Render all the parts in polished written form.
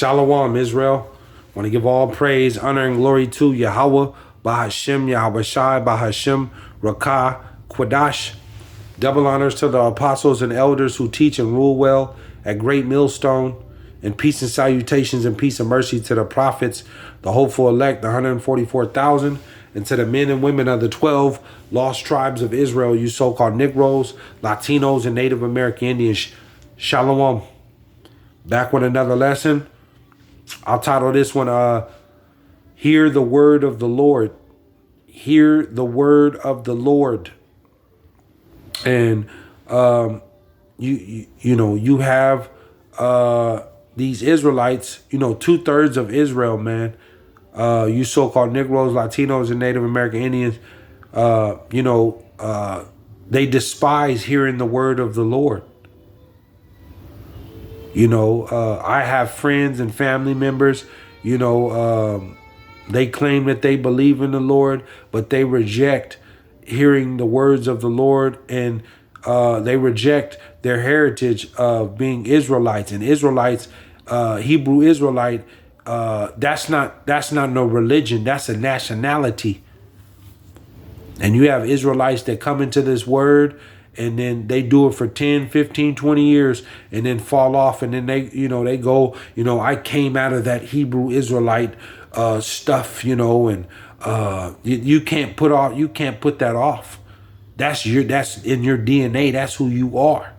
Shalom, Israel. Want to give all praise, honor, and glory to Yahawah, BASHAM, YAHAWAHSHI, BASHAM, Rakah, Quadash. Double honors to the apostles and elders who teach and rule well at Great Millstone. And peace and salutations and peace and mercy to the prophets, the hopeful elect, the 144,000, and to the men and women of the 12 lost tribes of Israel, you so-called Negroes, Latinos, and Native American Indians. Shalom. Back with another lesson. I'll title this one, Hear the Word of the Lord. Hear the Word of the Lord. And, you have these Israelites, 2/3 of Israel, man. You so-called Negroes, Latinos, and Native American Indians, they despise hearing the word of the Lord. I have friends and family members, they claim that they believe in the Lord, but they reject hearing the words of the Lord, and they reject their heritage of being Israelites. And Israelites, Hebrew Israelite, that's not no religion, that's a nationality. And you have Israelites that come into this word, and then they do it for 10, 15, 20 years and then fall off. And then they go, I came out of that Hebrew Israelite stuff, and you can't put that off. That's in your DNA. That's who you are.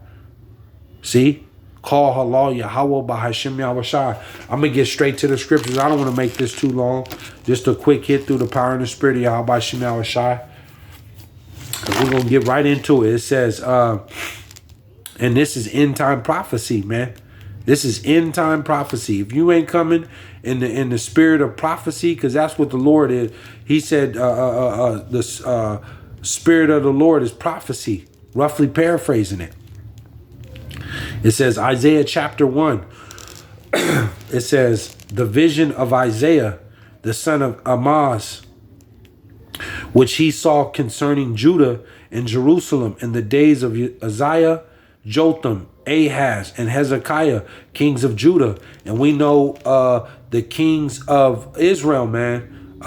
See? Call halal Yahawah BASHAM YAHAWAHSHI. I'm going to get straight to the scriptures. I don't want to make this too long. Just a quick hit through the power and the spirit of Yahawah BASHAM YAHAWAHSHI. We're going to get right into it. It says, and this is end time prophecy, man. This is end time prophecy. If you ain't coming in the spirit of prophecy, because that's what the Lord is. He said the spirit of the Lord is prophecy, roughly paraphrasing it. It says Isaiah chapter 1. It says, the vision of Isaiah, the son of Amoz, which he saw concerning Judah and Jerusalem in the days of Uzziah, Jotham, Ahaz, and Hezekiah, kings of Judah. And we know the kings of Israel, man,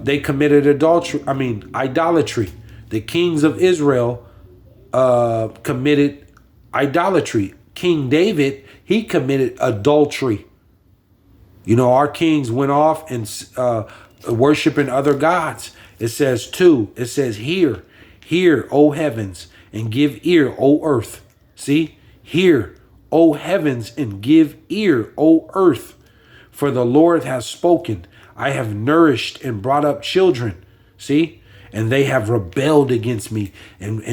they committed idolatry. The kings of Israel committed idolatry. King David, he committed adultery. Our kings went off and worshiping other gods. It says hear, O heavens, and give ear, O earth. See, hear, O heavens, and give ear, O earth. For the Lord has spoken. I have nourished and brought up children. See, and they have rebelled against me. And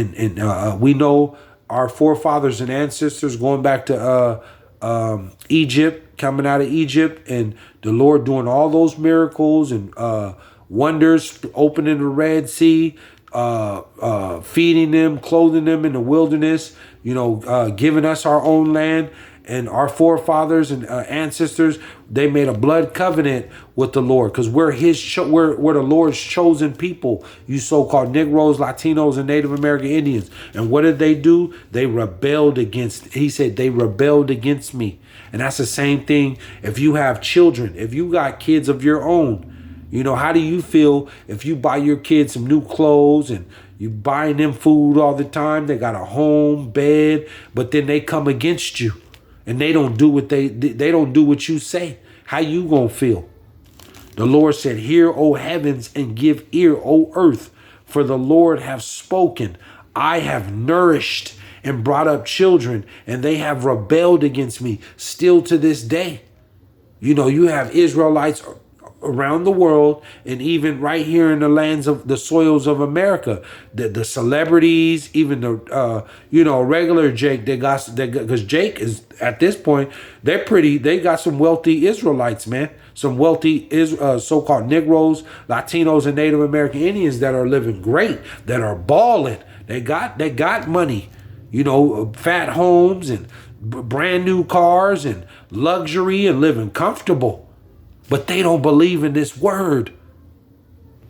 we know our forefathers and ancestors going back to Egypt, coming out of Egypt, and the Lord doing all those miracles and wonders, opening the Red Sea, feeding them, clothing them in the wilderness, giving us our own land. And our forefathers and ancestors, they made a blood covenant with the Lord, because we're the Lord's chosen people, you so-called Negroes, Latinos, and Native American Indians. And what did they do? They rebelled against. He said they rebelled against me. And that's the same thing. If you have children, if you got kids of your own, how do you feel if you buy your kids some new clothes and you buying them food all the time? They got a home, bed, but then they come against you. And they don't do what they don't do what you say. How you gonna feel? The Lord said, hear, O heavens, and give ear, O earth, for the Lord hath spoken. I have nourished and brought up children, and they have rebelled against me still to this day. You have Israelites around the world, and even right here in the lands of the soils of America, the celebrities, even the regular Jake, because Jake is at this point, they got some wealthy Israelites, man, some wealthy so-called Negroes, Latinos, and Native American Indians that are living great, that are balling. They got money, fat homes and brand new cars and luxury and living comfortable. But they don't believe in this word.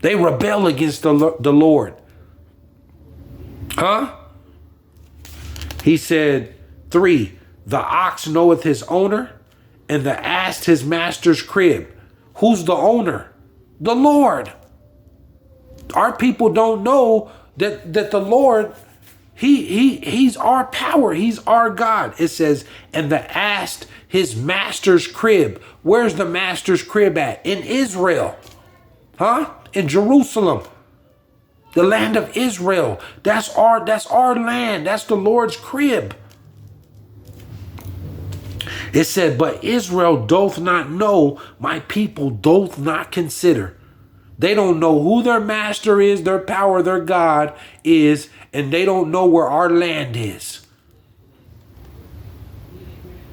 They rebel against the Lord. Huh? He said, 3, the ox knoweth his owner, and the ass his master's crib. Who's the owner? The Lord. Our people don't know that the Lord, he's our power. He's our God. It says, and the ass his master's crib. Where's the master's crib at? In Israel. Huh? In Jerusalem. The land of Israel. That's our land. That's the Lord's crib. It said, but Israel doth not know, my people doth not consider. They don't know who their master is, their power, their God is, and they don't know where our land is.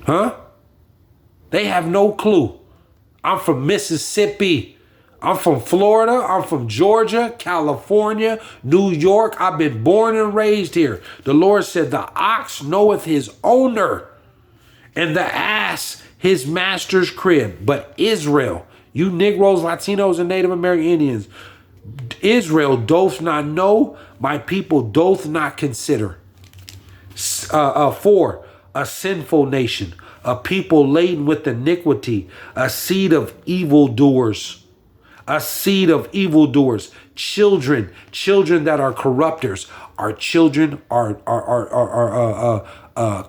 Huh? They have no clue. I'm from Mississippi. I'm from Florida. I'm from Georgia, California, New York. I've been born and raised here. The Lord said, the ox knoweth his owner, and the ass his master's crib. But Israel, you Negroes, Latinos, and Native American Indians, Israel doth not know, my people doth not consider. 4, a sinful nation, a people laden with iniquity, a seed of evildoers. A seed of evildoers, children that are corrupters. Our children are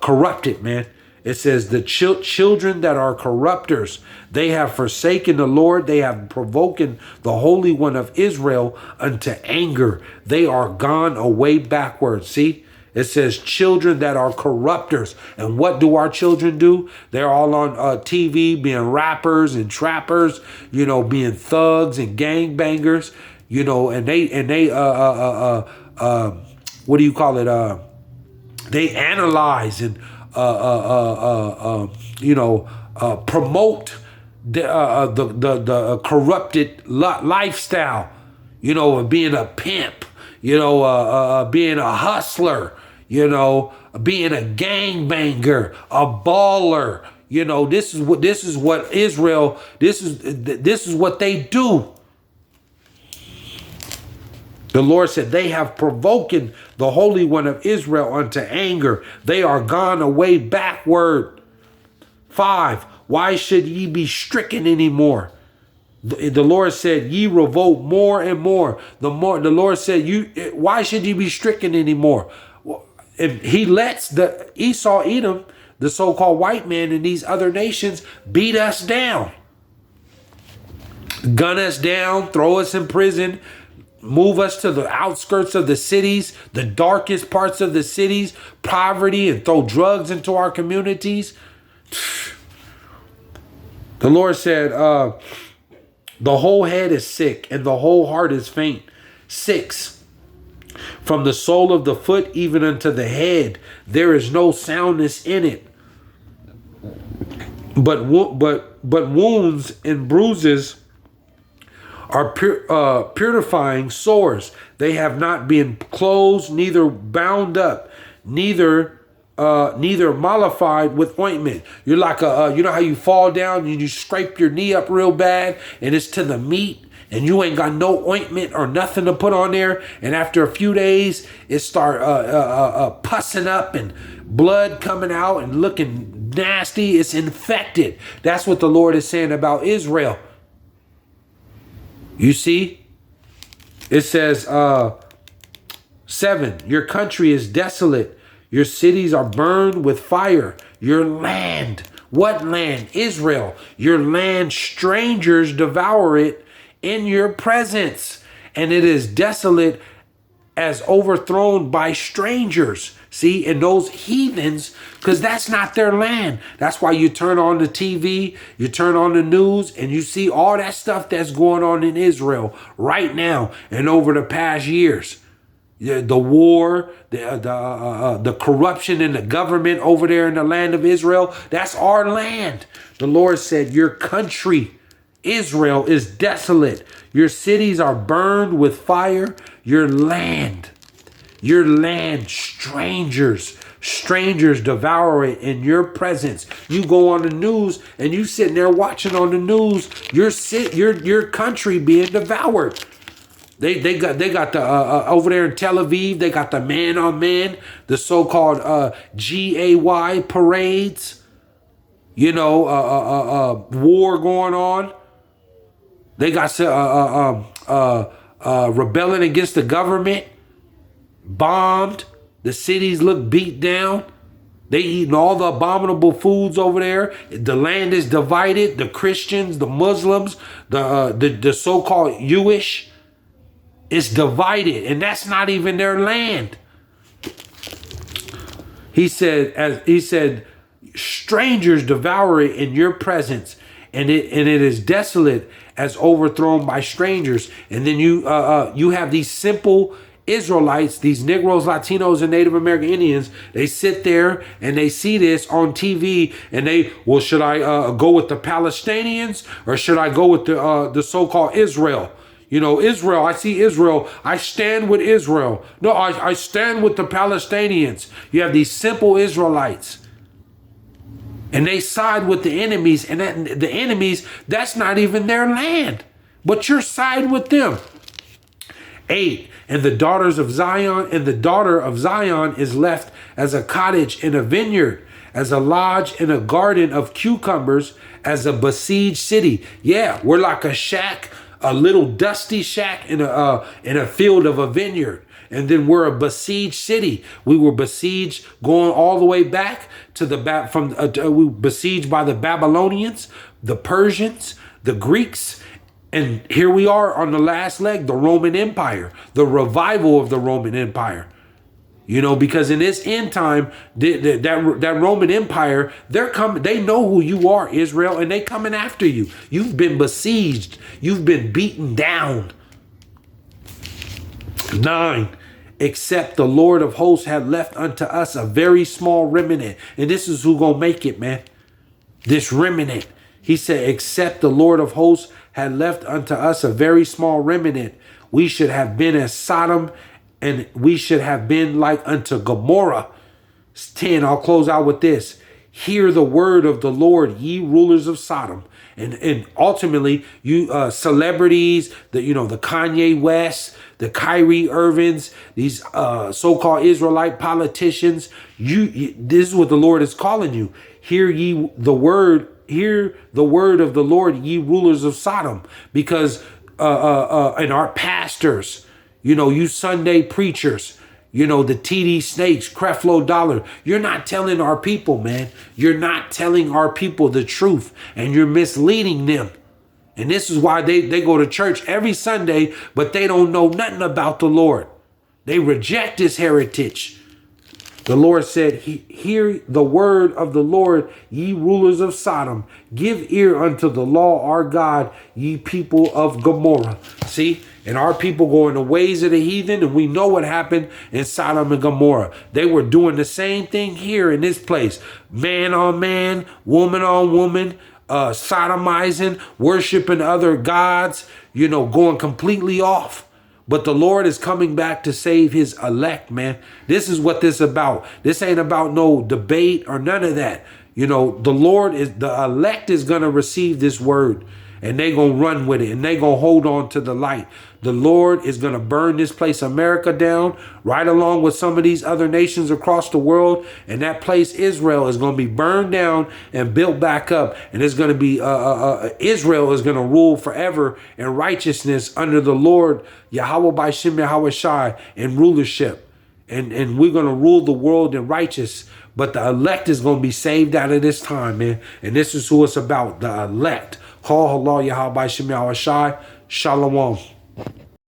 corrupted, man. It says the children that are corrupters, they have forsaken the Lord. They have provoked the Holy One of Israel unto anger. They are gone away backwards. See? It says children that are corrupters. And what do our children do? They're all on TV being rappers and trappers, you know, being thugs and gangbangers, you know, and they what do you call it? They analyze and promote the corrupted lifestyle, you know, of being a pimp, you know, being a hustler, you know, being a gangbanger, a baller. You know, this is what Israel, this is what they do. The Lord said, they have provoked the Holy One of Israel unto anger. They are gone away backward. 5, why should ye be stricken anymore? The Lord said, ye revolt more and more. The Lord said, why should ye be stricken anymore? If he lets the Esau, Edom, the so-called white man in these other nations, beat us down, gun us down, throw us in prison, move us to the outskirts of the cities, the darkest parts of the cities, poverty, and throw drugs into our communities. The Lord said, the whole head is sick and the whole heart is faint. 6, from the sole of the foot even unto the head, there is no soundness in it, but wounds and bruises are purifying sores. They have not been closed, neither bound up, neither mollified with ointment. You're like you know how you fall down and you scrape your knee up real bad and it's to the meat and you ain't got no ointment or nothing to put on there, and after a few days it start pussing up and blood coming out and looking nasty. It's infected. That's what the Lord is saying about Israel. You see, it says 7, your country is desolate. Your cities are burned with fire. Your land, what land? Israel. Your land, strangers devour it in your presence. And it is desolate as overthrown by strangers. See, and those heathens, because that's not their land. That's why you turn on the TV, you turn on the news, and you see all that stuff that's going on in Israel right now and over the past years. The war, the corruption in the government over there in the land of Israel, that's our land. The Lord said, your country, Israel, is desolate. Your cities are burned with fire. Your land, strangers devour it in your presence. You go on the news and you sitting there watching on the news, your country being devoured. They got the over there in Tel Aviv, they got the man on man, the so-called GAY parades. war going on. They got rebelling against the government, bombed. The cities look beat down. They eating all the abominable foods over there. The land is divided. The Christians, the Muslims, the so-called Jewish, it's divided, and that's not even their land. He said, strangers devour it in your presence, and it is desolate as overthrown by strangers. And then you have these simple Israelites, these Negroes, Latinos, and Native American Indians. They sit there and they see this on TV, and should I go with the Palestinians or should I go with the so-called Israel? Israel, I see Israel. I stand with Israel. No, I stand with the Palestinians. You have these simple Israelites. And they side with the enemies. And the enemies, that's not even their land. But you're siding with them. 8. And the daughter of Zion is left as a cottage in a vineyard, as a lodge in a garden of cucumbers, as a besieged city. Yeah, we're like a shack, a little dusty shack in a field of a vineyard. And then we're a besieged city. We were besieged going all the way back to we were besieged by the Babylonians, the Persians, the Greeks. And here we are on the last leg, the Roman Empire, the revival of the Roman Empire. Because in this end time, that Roman Empire, they know who you are, Israel, and they coming after you. You've been besieged. You've been beaten down. 9. Except the Lord of hosts had left unto us a very small remnant. And this is who gonna make it, man. This remnant. He said, except the Lord of hosts had left unto us a very small remnant, we should have been as Sodom, and we should have been like unto Gomorrah. 10, I'll close out with this. Hear the word of the Lord, ye rulers of Sodom. And ultimately, you celebrities, the Kanye West, the Kyrie Irvings, these so-called Israelite politicians, this is what the Lord is calling you. Hear the word of the Lord, ye rulers of Sodom, because and our pastors, you Sunday preachers, the TD Snakes, Creflo Dollar. You're not telling our people, man. You're not telling our people the truth, and you're misleading them. And this is why they go to church every Sunday, but they don't know nothing about the Lord. They reject his heritage. The Lord said, hear the word of the Lord, ye rulers of Sodom. Give ear unto the law our God, ye people of Gomorrah. See? And our people go in the ways of the heathen, and we know what happened in Sodom and Gomorrah. They were doing the same thing here in this place. Man on man, woman on woman, sodomizing, worshiping other gods, going completely off. But the Lord is coming back to save his elect, man. This is what this is about. This ain't about no debate or none of that. The elect is going to receive this word, and they going to run with it, and they going to hold on to the light. The Lord is going to burn this place, America, down, right along with some of these other nations across the world. And that place, Israel, is going to be burned down and built back up. And it's going to be, Israel is going to rule forever in righteousness under the Lord, YAHAWAH, BASHAM, YAHAWAHSHI, in rulership. And we're going to rule the world in righteous. But the elect is going to be saved out of this time, man. And this is who it's about, the elect. Call Allah, YAHAWAH, BASHAM, YAHAWAHSHI. Shalom.